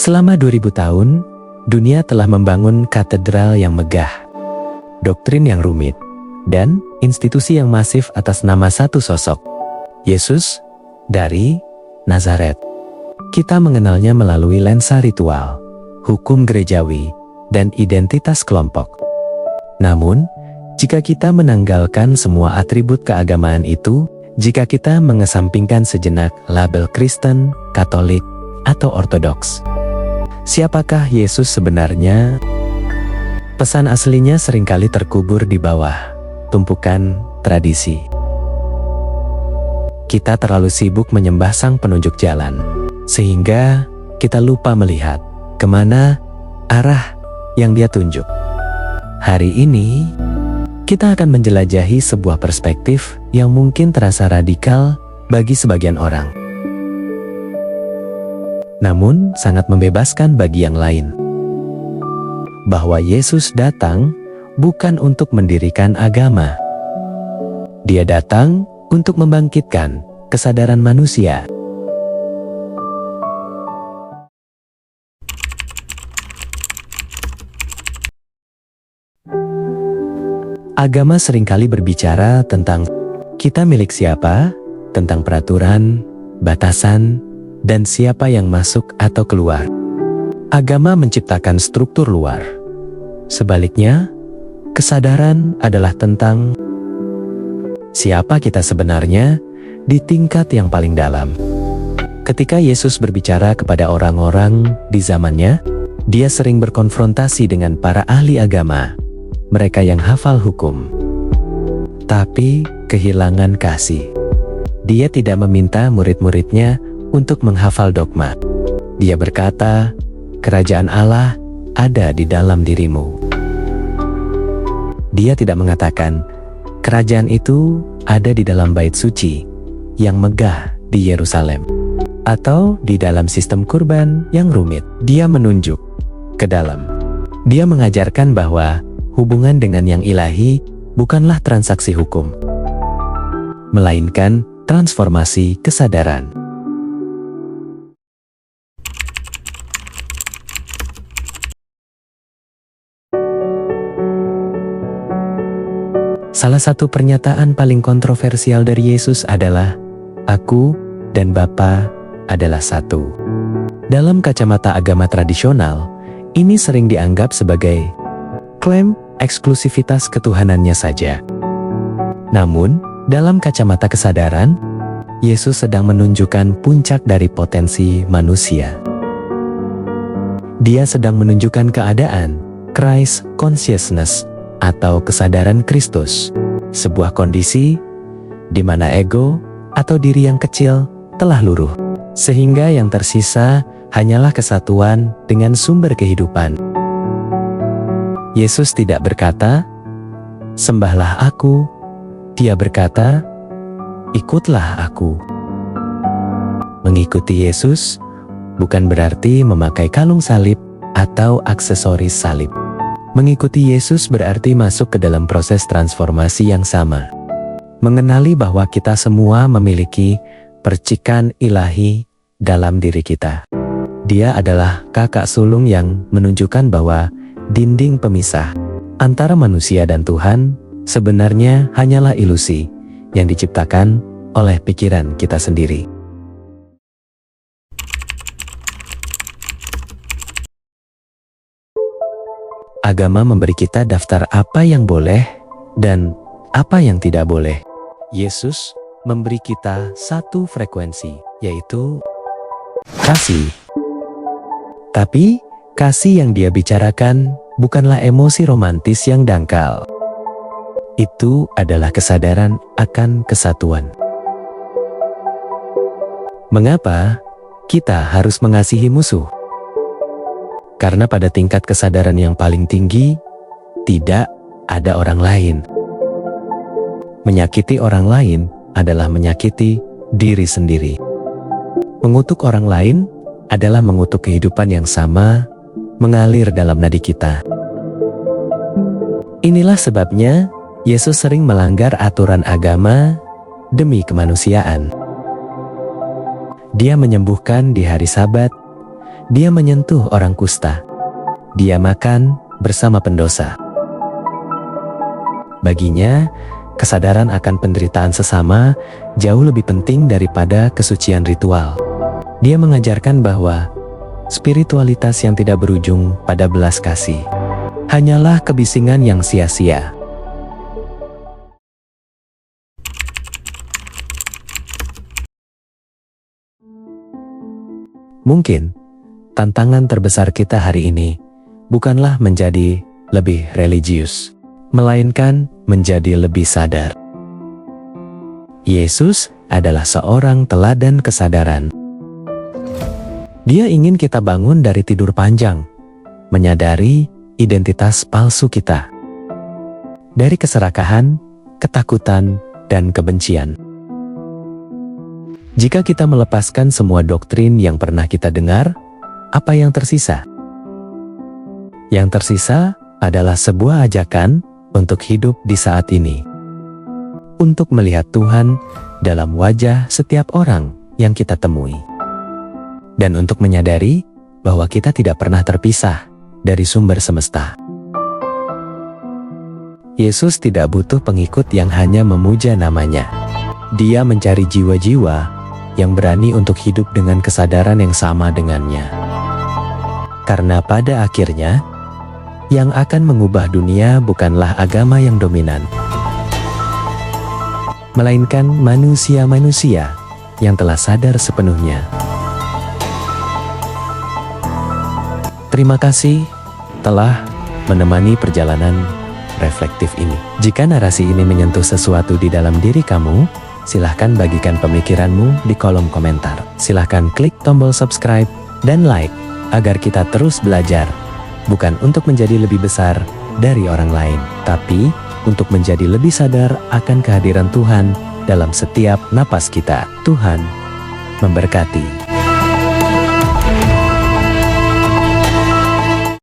Selama 2000 tahun, dunia telah membangun katedral yang megah, doktrin yang rumit, dan institusi yang masif atas nama satu sosok, Yesus dari Nazaret. Kita mengenalnya melalui lensa ritual, hukum gerejawi, dan identitas kelompok. Namun, jika kita menanggalkan semua atribut keagamaan itu, jika kita mengesampingkan sejenak label Kristen, Katolik, atau Ortodoks, siapakah Yesus sebenarnya? Pesan aslinya seringkali terkubur di bawah tumpukan tradisi. Kita terlalu sibuk menyembah sang penunjuk jalan, sehingga kita lupa melihat kemana arah yang dia tunjuk. Hari ini, kita akan menjelajahi sebuah perspektif yang mungkin terasa radikal bagi sebagian orang, namun sangat membebaskan bagi yang lain. Bahwa Yesus datang bukan untuk mendirikan agama. Dia datang untuk membangkitkan kesadaran manusia. Agama seringkali berbicara tentang kita milik siapa, tentang peraturan, batasan, dan siapa yang masuk atau keluar. Agama menciptakan struktur luar. Sebaliknya, kesadaran adalah tentang siapa kita sebenarnya di tingkat yang paling dalam. Ketika Yesus berbicara kepada orang-orang di zamannya, dia sering berkonfrontasi dengan para ahli agama, mereka yang hafal hukum, tapi kehilangan kasih. Dia tidak meminta murid-muridnya untuk menghafal dogma. Dia berkata, kerajaan Allah ada di dalam dirimu. Dia tidak mengatakan, kerajaan itu ada di dalam bait suci yang megah di Yerusalem, atau di dalam sistem kurban yang rumit. Dia menunjuk ke dalam. Dia mengajarkan bahwa hubungan dengan yang ilahi bukanlah transaksi hukum, melainkan transformasi kesadaran. Salah satu pernyataan paling kontroversial dari Yesus adalah, "Aku dan Bapa adalah satu." Dalam kacamata agama tradisional, ini sering dianggap sebagai klaim eksklusivitas ketuhanannya saja. Namun, dalam kacamata kesadaran, Yesus sedang menunjukkan puncak dari potensi manusia. Dia sedang menunjukkan keadaan Christ consciousness atau kesadaran Kristus, sebuah kondisi di mana ego atau diri yang kecil telah luruh, sehingga yang tersisa hanyalah kesatuan dengan sumber kehidupan. Yesus tidak berkata, "Sembahlah aku." Dia berkata, "Ikutlah aku." Mengikuti Yesus bukan berarti memakai kalung salib atau aksesoris salib. Mengikuti Yesus berarti masuk ke dalam proses transformasi yang sama. Mengenali bahwa kita semua memiliki percikan ilahi dalam diri kita. Dia adalah kakak sulung yang menunjukkan bahwa dinding pemisah antara manusia dan Tuhan sebenarnya hanyalah ilusi yang diciptakan oleh pikiran kita sendiri. Agama memberi kita daftar apa yang boleh dan apa yang tidak boleh. Yesus memberi kita satu frekuensi, yaitu kasih. Tapi, kasih yang dia bicarakan bukanlah emosi romantis yang dangkal. Itu adalah kesadaran akan kesatuan. Mengapa kita harus mengasihi musuh? Karena pada tingkat kesadaran yang paling tinggi, tidak ada orang lain. Menyakiti orang lain adalah menyakiti diri sendiri. Mengutuk orang lain adalah mengutuk kehidupan yang sama mengalir dalam nadi kita. Inilah sebabnya Yesus sering melanggar aturan agama demi kemanusiaan. Dia menyembuhkan di hari Sabat, Dia menyentuh orang kusta. Dia makan bersama pendosa. Baginya, kesadaran akan penderitaan sesama jauh lebih penting daripada kesucian ritual. Dia mengajarkan bahwa spiritualitas yang tidak berujung pada belas kasih hanyalah kebisingan yang sia-sia. Mungkin tantangan terbesar kita hari ini bukanlah menjadi lebih religius, melainkan menjadi lebih sadar. Yesus adalah seorang teladan kesadaran. Dia ingin kita bangun dari tidur panjang, menyadari identitas palsu kita, dari keserakahan, ketakutan, dan kebencian. Jika kita melepaskan semua doktrin yang pernah kita dengar, apa yang tersisa? Yang tersisa adalah sebuah ajakan untuk hidup di saat ini, untuk melihat Tuhan dalam wajah setiap orang yang kita temui, dan untuk menyadari bahwa kita tidak pernah terpisah dari sumber semesta. Yesus tidak butuh pengikut yang hanya memuja namanya. Dia mencari jiwa-jiwa yang berani untuk hidup dengan kesadaran yang sama dengannya. Karena pada akhirnya, yang akan mengubah dunia bukanlah agama yang dominan, melainkan manusia-manusia yang telah sadar sepenuhnya. Terima kasih telah menemani perjalanan reflektif ini. Jika narasi ini menyentuh sesuatu di dalam diri kamu, silahkan bagikan pemikiranmu di kolom komentar. Silahkan klik tombol subscribe dan like agar kita terus belajar. Bukan untuk menjadi lebih besar dari orang lain, tapi untuk menjadi lebih sadar akan kehadiran Tuhan dalam setiap napas kita. Tuhan memberkati.